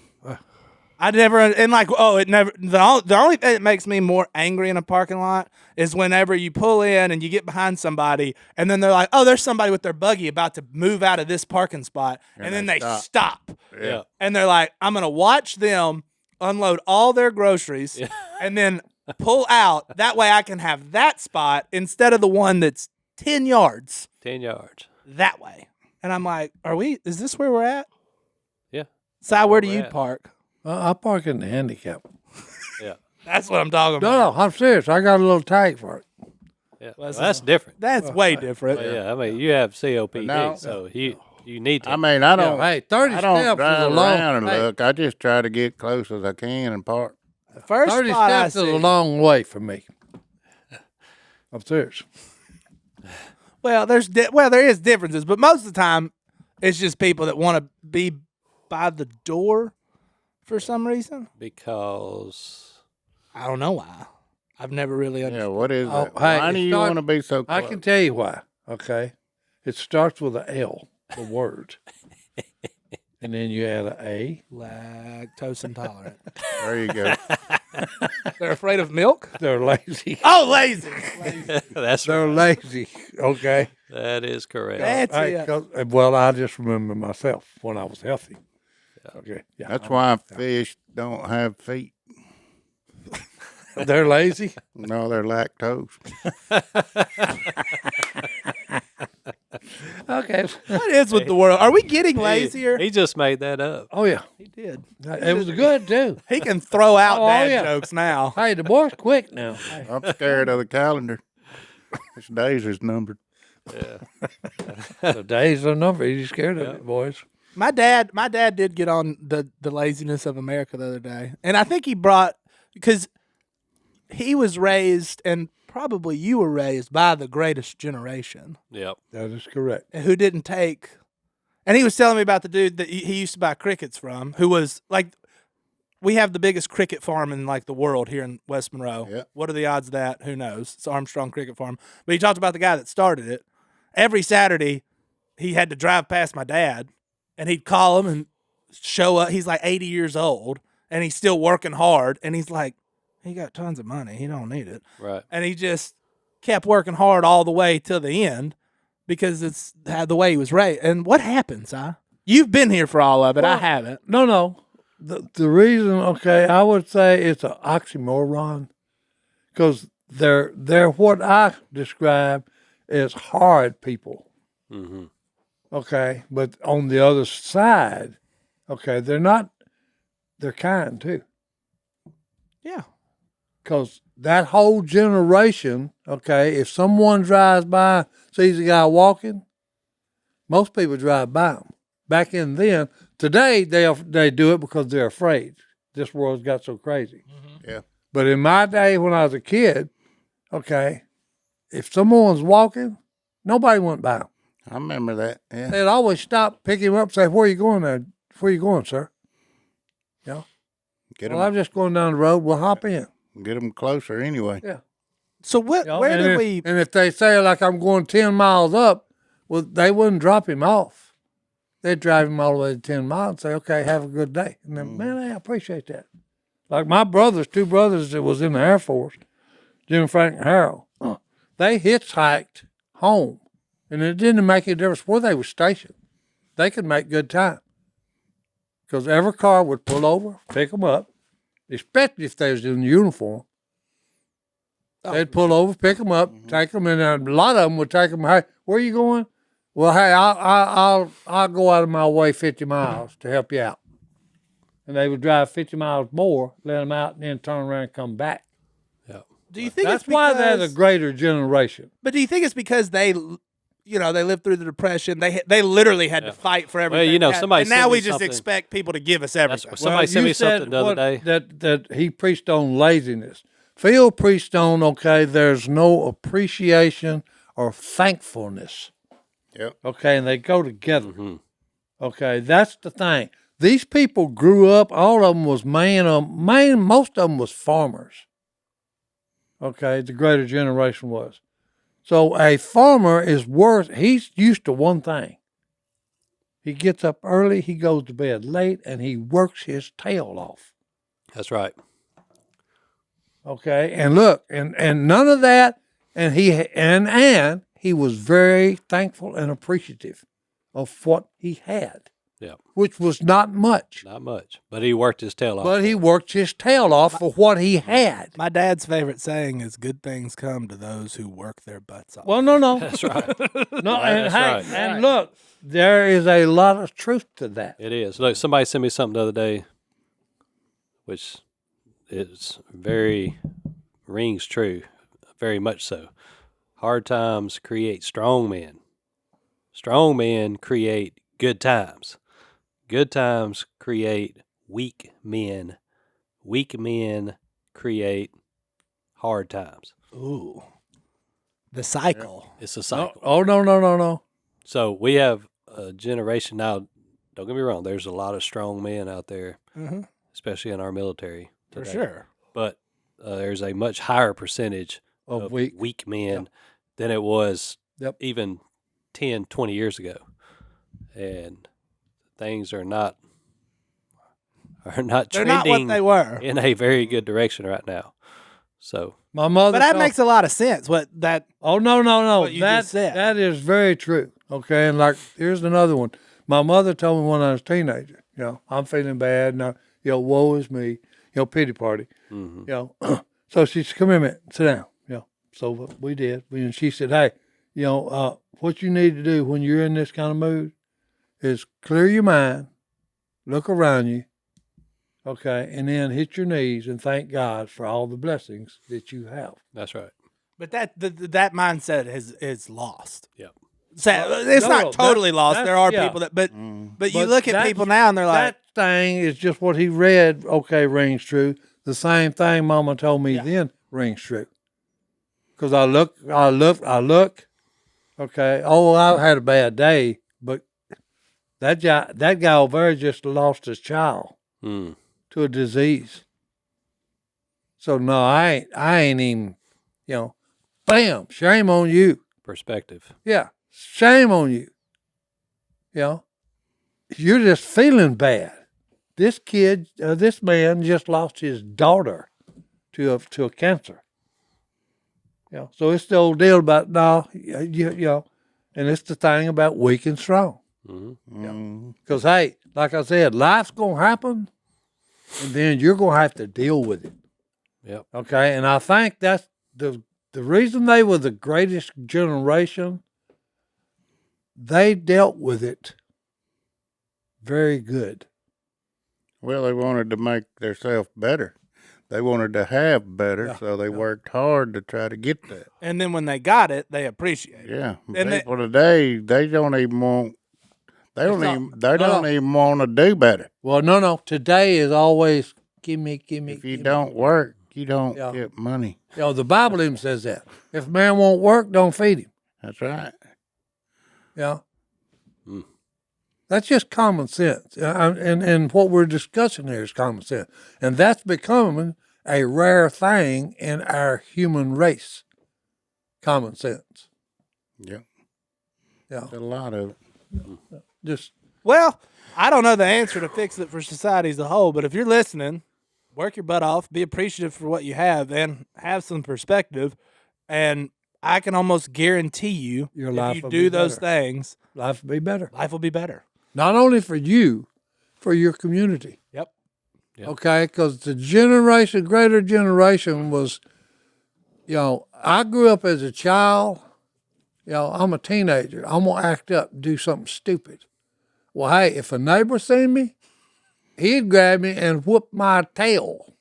I never, and like, it never, the only thing that makes me more angry in a parking lot is whenever you pull in and you get behind somebody and then they're like, oh, there's somebody with their buggy about to move out of this parking spot. And then they stop. Yeah. And they're like, I'm going to watch them unload all their groceries and then pull out. That way I can have that spot instead of the one that's 10 yards 10 yards. that way. And I'm like, is this where we're at? Yeah. Si, where do we're you at. park? I park in the handicap. Yeah. That's what I'm talking about. No, I'm serious. I got a little tag for it. Yeah. Well, That's different. That's way different. Yeah. I mean, you have COPD, now- so you need to. I mean, I don't. Hey, 30 I don't steps is a drive long. around and Hey, look. I just try to get close as I can and park. The first 30 spot I steps is see. a long way for me. I'm serious. Well, there is differences, but most of the time, it's just people that want to be by the door for some reason. because I don't know why. I've never really Yeah, understood. what is Oh, that? hey, Why do it you start- want to be so close? I can tell you why. Okay, it starts with a L, the word, and then you add a A. Lactose intolerant. There you go. They're afraid of milk? They're lazy. Oh, lazy. that's They're lazy. Okay. that is correct. That's Hey, it. 'cause- well, I just remember myself when I was healthy. Okay. Yeah. That's why fish don't have feet. They're lazy. No, they're lactose. Okay. What is with the world? Are we getting lazier? He just made that up. Oh yeah. He did. It was good too. He can throw out Oh, dad yeah. jokes now. Hey, the boy's quick now. Hey. I'm scared of the calendar. This days is numbered. The days are numbered. You scared of it, boys? My dad did get on the laziness of America the other day. And I think he brought, because he was raised, and probably you were raised by the greatest generation Yep. That is correct. who didn't take And he was telling me about the dude that he used to buy crickets from, who was like, we have the biggest cricket farm in like the world here in West Monroe. Yeah. What are the odds of that? Who knows? It's Armstrong Cricket Farm. But he talked about the guy that started it. Every Saturday, he had to drive past my dad, and he'd call him and show up. He's like 80 years old, and he's still working hard. And he's like, he got tons of money. He don't need it. Right. And he just kept working hard all the way till the end because it's the way he was raised. And what happens, You've been here for all of it. I haven't. No. The reason, okay, I would say it's an oxymoron because they're what I describe as hard people. Mm-hmm. Okay, but on the other side, okay, they're kind too. Yeah. Because that whole generation, okay, if someone drives by, sees a guy walking, most people drive by him. Back in then, today they do it because they're afraid. This world's got so crazy. Mm-hmm. Yeah. But in my day when I was a kid, okay, if someone was walking, nobody went by him. I remember that. Yeah. They'd always stop, pick him up, say, "Where are you going there? Where are you going, sir?" You know? Get Well, I'm just going down the road. We'll hop in. Get them closer anyway. Yeah. So what? You know, Where did we? And if they say like I'm going 10 miles up, well, they wouldn't drop him off. They'd drive him all the way to 10 miles and say, "Okay, have a good day." And then, man, I appreciate that. Like my brothers, two brothers that was in the Air Force, Jim, Frank, and Harold, they hitchhiked home. And it didn't make any difference where they were stationed. They could make good time. Because every car would pull over, pick them up, especially if they was in uniform. They'd pull over, pick them up, take them, and a lot of them would take them. "Hey, where are you going?" "Well, hey, I'll go out of my way 50 miles to help you out." And they would drive 50 miles more, let them out, and then turn around and come back. Yeah. Do you think That's it's because, why they're the greater generation. But do you think it's because they lived through the Depression? They literally had to fight for everything. Somebody and now sent me we just something. expect people to give us everything. Somebody sent me something the other day. That he preached on laziness. Phil preached on, okay, there's no appreciation or thankfulness. Yep. Okay, and they go together. Mm-hmm. Okay, that's the thing. These people grew up, all of them was most of them was farmers. Okay, the greater generation was. So a farmer he's used to one thing. He gets up early, he goes to bed late, and he works his tail off. That's right. Okay, and look, and none of that, and he was very thankful and appreciative of what he had. Yeah. Which was not much. Not much. But he worked his tail off. But he worked his tail off for what he had. My dad's favorite saying is, "Good things come to those who work their butts off." Well, no. That's right. No, and That's hey, right. and look, there is a lot of truth to that. It is. Look, somebody sent me something the other day, which is rings true, very much so. Hard times create strong men. Strong men create good times. Good times create weak men. Weak men create hard times. Ooh, the cycle. It's a cycle. No. So we have a generation now. Don't get me wrong. There's a lot of strong men out there, especially in our military For today. sure. But there's a much higher percentage of weak men than it was even 10, 20 years ago. And things are not They're trending not what they were. in a very good direction right now. So My mother. But that makes a lot of sense. Oh no. What you just said. That is very true. Okay, and like here's another one. My mother told me when I was a teenager, I'm feeling bad, and woe is me, pity party, So she said, "Come here a minute, sit down." So we did. And she said, "Hey, what you need to do when you're in this kind of mood is clear your mind, look around you, okay, and then hit your knees and thank God for all the blessings that you have." that's right. But that mindset is lost. Yeah. It's not totally lost. There are people that, but you look at people now and they're like, that thing is just what he read. Okay, rings true. The same thing Mama told me then rings true. Because I look. Okay. Oh, I had a bad day, but That guy over there just lost his child Mm. to a disease. So no, I ain't even, bam, shame on you. Perspective. Yeah, shame on you. You're just feeling bad. This man just lost his daughter to a cancer. So it's the old deal about and it's the thing about weak and strong. Because hey, like I said, life's gonna happen, and then you're gonna have to deal with it. Yep. Okay, and I think that's the reason they were the greatest generation. They dealt with it very good. Well, they wanted to make themselves better. They wanted to have better, so they worked hard to try to get that. And then when they got it, they appreciate it. Yeah, And people today, they don't even want. They don't even want to do better. Well, no. Today is always give me. If you don't work, you don't get money. The Bible even says that. If a man won't work, don't feed him. That's right. Yeah. That's just common sense. And what we're discussing here is common sense. And that's becoming a rare thing in our human race. Common sense. Yeah. Yeah. There's a lot of it. Well, I don't know the answer to fix it for society as a whole, but if you're listening, work your butt off, be appreciative for what you have, and have some perspective. And I can almost guarantee you, Your if life you will do be those better. things, Life will be better. life will be better. Not only for you, for your community. Yep. Okay? Because the greater generation was, I grew up as a child. I'm a teenager. I'm going to act up and do something stupid. Well, hey, if a neighbor seen me, he'd grab me and whoop my tail.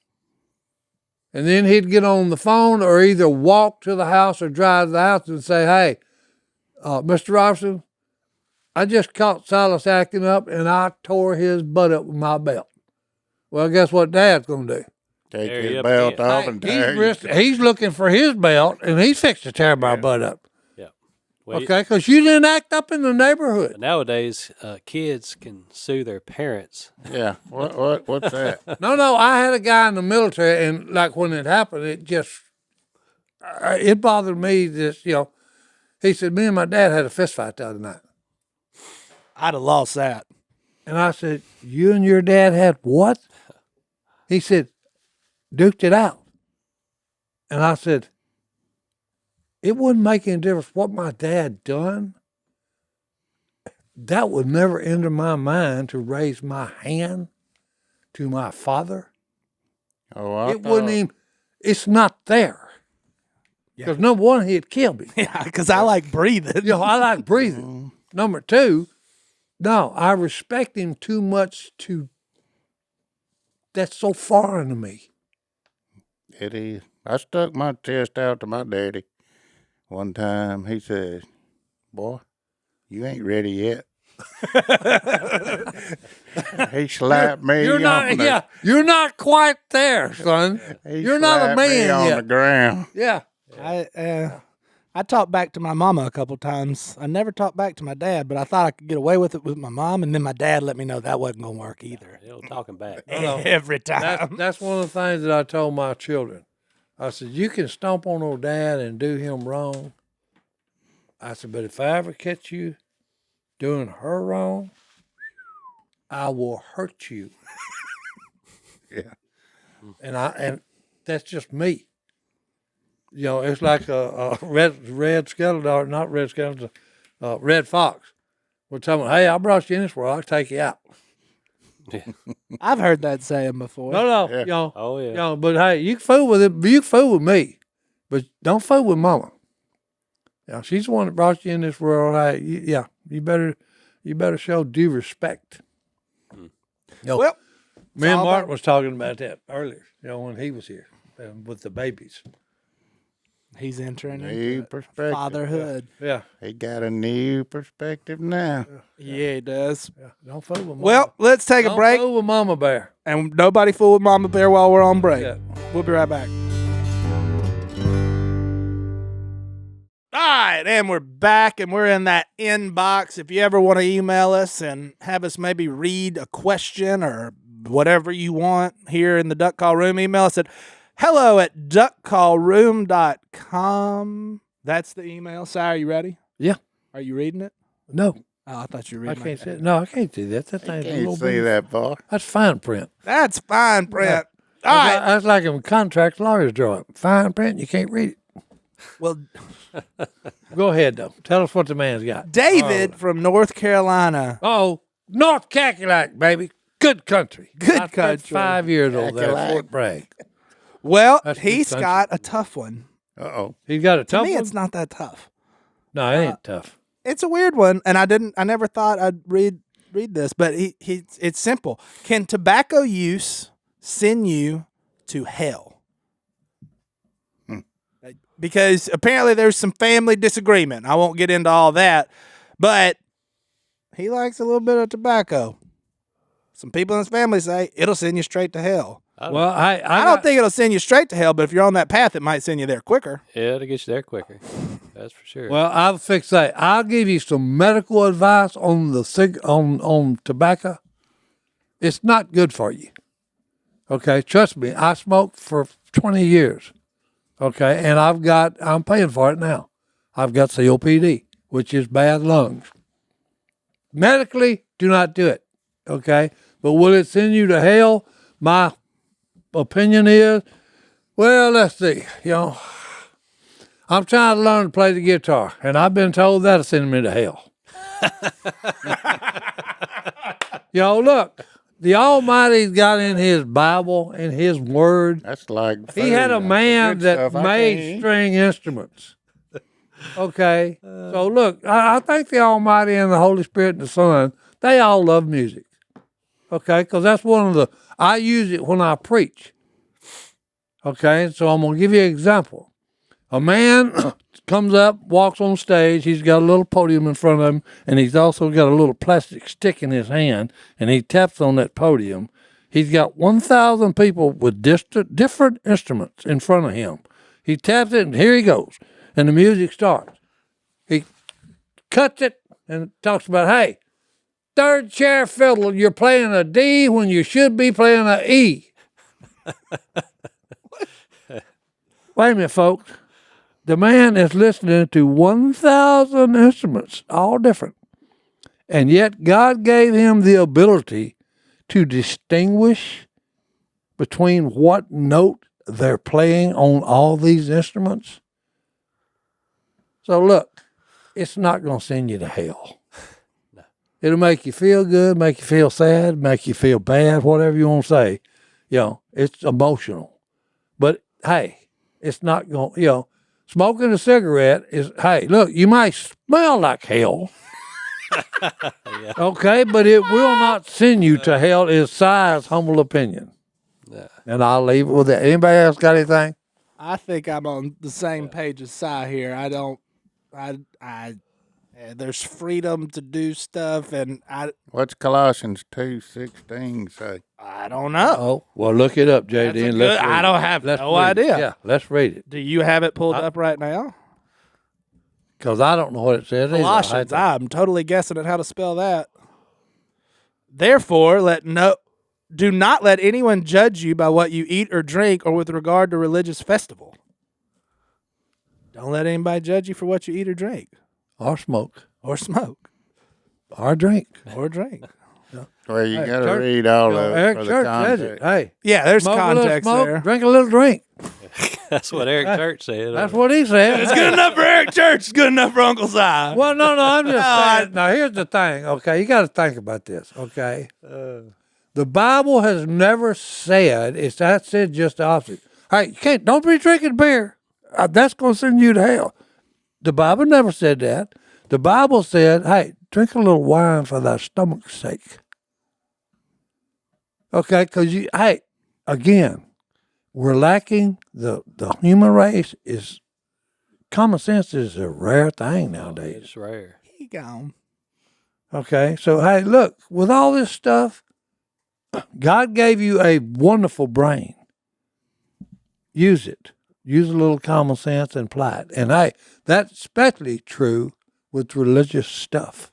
And then he'd get on the phone or either walk to the house or drive to the house and say, hey, Mr. Robertson, I just caught Silas acting up and I tore his butt up with my belt. Well, guess what Dad's going to do? Take Tear his you up belt again. off and tear you. He's looking for his belt and he's fixed to tear my butt up. Yeah. Well, Okay, because you didn't act up in the neighborhood. Nowadays, kids can sue their parents. Yeah. What's that? No, I had a guy in the military, and like when it happened, it bothered me. He said, me and my dad had a fist fight the other night. I'd have lost that. And I said, you and your dad had what? He said, duked it out. And I said, it wouldn't make any difference what my dad done. That would never enter my mind to raise my hand to my father. Oh, Wouldn't even, it's not there. Because number one, he'd kill me. Yeah, because I like breathing. I like breathing. Number two, no, I respect him too much that's so foreign to me. It is. I stuck my chest out to my daddy one time. He said, boy, you ain't ready yet. He slapped me. You're not quite there, son. You're not a man on yet. the ground. Yeah. I talked back to my mama a couple times. I never talked back to my dad, but I thought I could get away with it with my mom, and then my dad let me know that wasn't going to work either. Talking back. Every time. That's one of the things that I told my children. I said, you can stomp on old dad and do him wrong. I said, but if I ever catch you doing her wrong, I will hurt you. Yeah. And that's just me. It's like a red skeleton, not red skeleton, red fox. We're telling, hey, I brought you in this world, I'll take you out. I've heard that saying before. No, Yeah. Oh, yeah. but hey, you can fool with it, you can fool with me, but don't fool with mama. She's the one that brought you in this world. Hey, you better show due respect. Well, me and all Martin about- was talking about that earlier, when he was here with the babies. He's entering New into perspective. fatherhood. Yeah. He got a new perspective now. Yeah, he does. Don't fool with mama. Well, let's take a don't break. fool with mama bear. And nobody fool with Mama Bear while we're on break. Yeah. We'll be right back. All right. right, and we're back, and we're in that inbox. If you ever want to email us and have us maybe read a question or whatever you want here in the Duck Call Room, email us at hello@duckcallroom.com. That's the email. Si, are you ready? Yeah. Are you reading it? No, Oh, I thought you were I reading can't it. see it. No, I can't see that. That thing's a Can't little see bit. that far. That's fine print. That's fine print. All right. That's like a contract lawyers draw it. Fine print, you can't read it. Well, Go ahead, though. Tell us what the man's got. David from North Carolina. Oh, North Cackalack, baby. Good country. Good I spent country. 5 years over there at Cackalack. Fort Bragg. Well, That's he's good got a tough one. Uh-oh. He's got a To tough me, one? it's not that tough. No, it ain't tough. It's a weird one, and I never thought I'd read this, but it's simple. Can tobacco use send you to hell? Because apparently there's some family disagreement. I won't get into all that, but he likes a little bit of tobacco. Some people in his family say it'll send you straight to hell. Well, I don't think it'll send you straight to hell, but if you're on that path, it might send you there quicker. Yeah, it'll get you there quicker. That's for sure. Well, I'll fix that. I'll give you some medical advice on the on tobacco. It's not good for you. Okay, trust me. I smoked for 20 years. Okay, and I'm paying for it now. I've got COPD, which is bad lungs. Medically, do not do it. Okay, but will it send you to hell? My opinion is, well, let's see. I'm trying to learn to play the guitar, and I've been told that'll send me to hell. Look, the Almighty's got in His Bible and His Word. That's like He had a food. man Good that stuff. I made can't eat. string instruments. Okay, so look, I think the Almighty and the Holy Spirit and the Son, they all love music. Okay, because that's I use it when I preach. Okay, so I'm going to give you an example. A man comes up, walks on stage. He's got a little podium in front of him, and he's also got a little plastic stick in his hand, and he taps on that podium. He's got 1,000 people with different instruments in front of him. He taps it, and here he goes, and the music starts. He cuts it and talks about, hey, third chair fiddle, you're playing a D when you should be playing an E. Wait a minute, folks. The man is listening to 1,000 instruments, all different. And yet God gave him the ability to distinguish between what note they're playing on all these instruments. So look, it's not going to send you to hell. It'll make you feel good, make you feel sad, make you feel bad, whatever you want to say. It's emotional. But, hey, it's not going, smoking a cigarette is, hey, look, you might smell like hell. Yeah. Okay, but it will not send you to hell, is Si's humble opinion. Yeah. And I'll leave it with that. Anybody else got anything? I think I'm on the same page as Si here. There's freedom to do stuff, and What's Colossians 2:16 say? I don't know. Oh, well, look it up, JD. That's a And good- let's read I don't it. have Let's no read it. idea. Yeah, let's read it. Do you have it pulled up right now? Because I don't know what it says. Colossians. I'm totally guessing at how to spell that. Therefore, do not let anyone judge you by what you eat or drink, or with regard to religious festival. Don't let anybody judge you for what you eat or drink, Or smoke. or smoke, Or drink. or drink. Well, you Hey, got to church- read all of it Eric for the Church says it. context. Hey, Yeah, there's smoke a little context smoke, there. drink a little drink. That's what Eric Church said. That's what he said. It's good enough for Eric Church. It's good enough for Uncle Si. Well, no, I'm just No, saying. Now, here's the thing, okay? You got to think about this, okay? The Bible has never said, that said just the opposite. Hey, don't be drinking beer. That's going to send you to hell. The Bible never said that. The Bible said, hey, drink a little wine for thy stomach's sake. Okay, because again, we're lacking the human race is, common sense is a rare thing nowadays. It's rare. He gone. Okay, so hey, look, with all this stuff, God gave you a wonderful brain. Use it. use a little common sense and apply it. And that's especially true with religious stuff.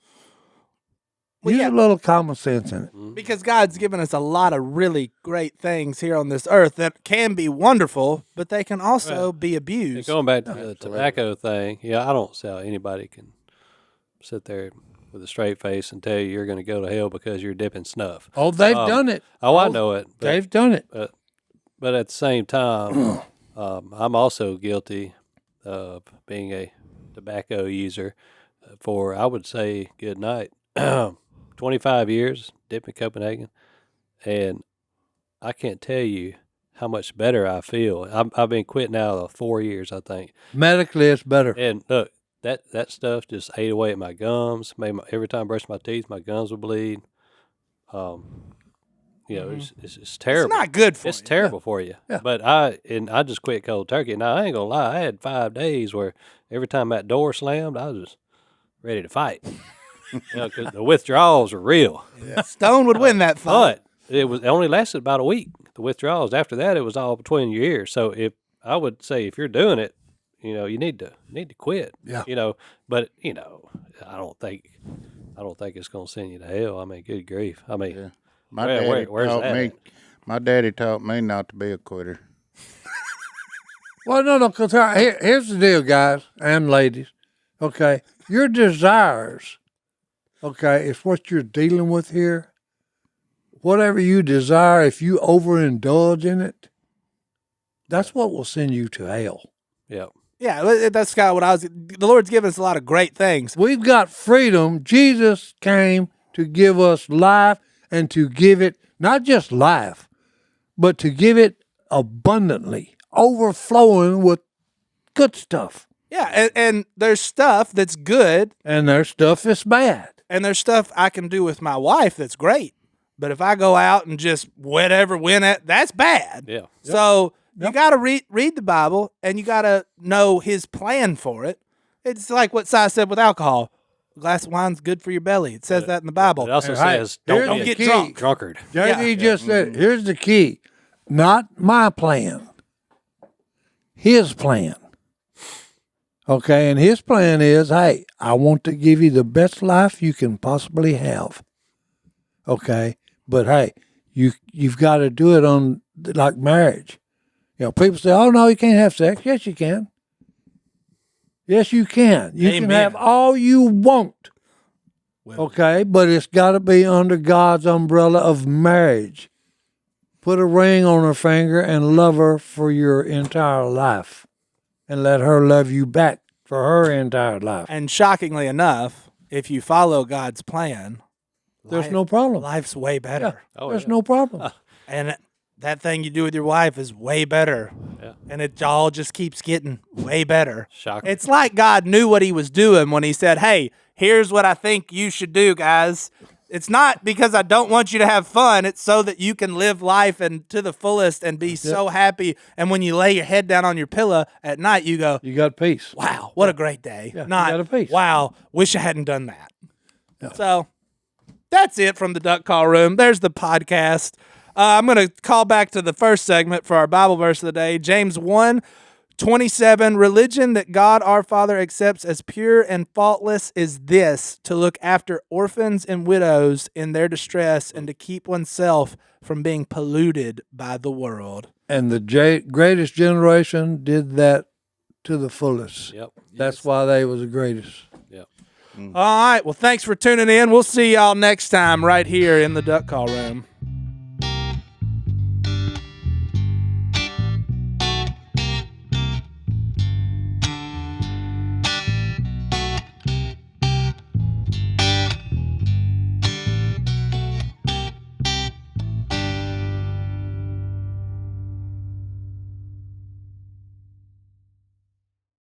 Well, Use yeah. a little common sense in it. Because God's given us a lot of really great things here on this earth that can be wonderful, but they can also be And abused. going back to the tobacco thing, I don't see how anybody can sit there with a straight face and tell you you're going to go to hell because you're dipping snuff. Oh, they've done it. Oh, I know it. But, They've done it. but at the same time, I'm also guilty of being a tobacco user for, I would say, good night, 25 years, dipping Copenhagen. And I can't tell you how much better I feel. I've been quit now 4 years, I think. Medically, it's better. And look, that stuff just ate away at my gums. Every time I brushed my teeth, my gums would bleed. It's terrible. It's not good for It's you. terrible for you. Yeah. But I just quit cold turkey. Now I ain't gonna lie, I had 5 days where every time that door slammed, I was just ready to fight. Because the withdrawals were real. Stone would win that fight. But it only lasted about a week. The withdrawals. After that, it was all between your ears. So I would say if you're doing it, you need to quit. Yeah. But I don't think it's gonna send you to hell. I mean, good grief. I mean, My Where- daddy where's taught that me. at? My daddy taught me not to be a quitter. Well, no, because here's the deal, guys and ladies. Okay, your desires, okay, is what you're dealing with here. Whatever you desire, if you overindulge in it, that's what will send you to hell. yeah. Yeah, that's kind of what the Lord's given us a lot of great things. We've got freedom. Jesus came to give us life and to give it, not just life, but to give it abundantly, overflowing with good stuff. Yeah, and there's stuff that's good, And there's stuff that's bad. and there's stuff I can do with my wife that's great. But if I go out and just whatever win it, that's bad. Yeah. So you got to read the Bible, and you got to know His plan for it. It's like what Si said with alcohol. A glass of wine's good for your belly. It says that in the Bible. It also Hey, says here's don't the get key. drunk. drunkard. JD just said, here's the key. Not my plan. His plan. Okay, and his plan is, hey, I want to give you the best life you can possibly have. Okay, but hey, you've got to do it on like marriage. People say, oh no, you can't have sex. Yes, you can. Yes, you can. You can Amen. have all you want. Okay, but it's got to be under God's umbrella of marriage. Put a ring on her finger and love her for your entire life. And let her love you back for her entire life. And shockingly enough, if you follow God's plan, There's no problem. life's way better. There's no problem. And that thing you do with your wife is way better. Yeah. And it all just keeps getting way better. Shocking. It's like God knew what He was doing when He said, hey, here's what I think you should do, guys. It's not because I don't want you to have fun. It's so that you can live life and to the fullest and be so happy. And when you lay your head down on your pillow at night, you go, You got peace. wow, what a great day. Yeah, you Not, got a piece. wow, wish I hadn't done that. So that's it from the Duck Call Room. There's the podcast. I'm going to call back to the first segment for our Bible verse of the day. James 1:27. Religion that God our Father accepts as pure and faultless is this, to look after orphans and widows in their distress and to keep oneself from being polluted by the world. And the greatest generation did that to the fullest. Yep. That's why they was the greatest. Yep. All right. Well, thanks for tuning in. We'll see y'all next time right here in the Duck Call Room.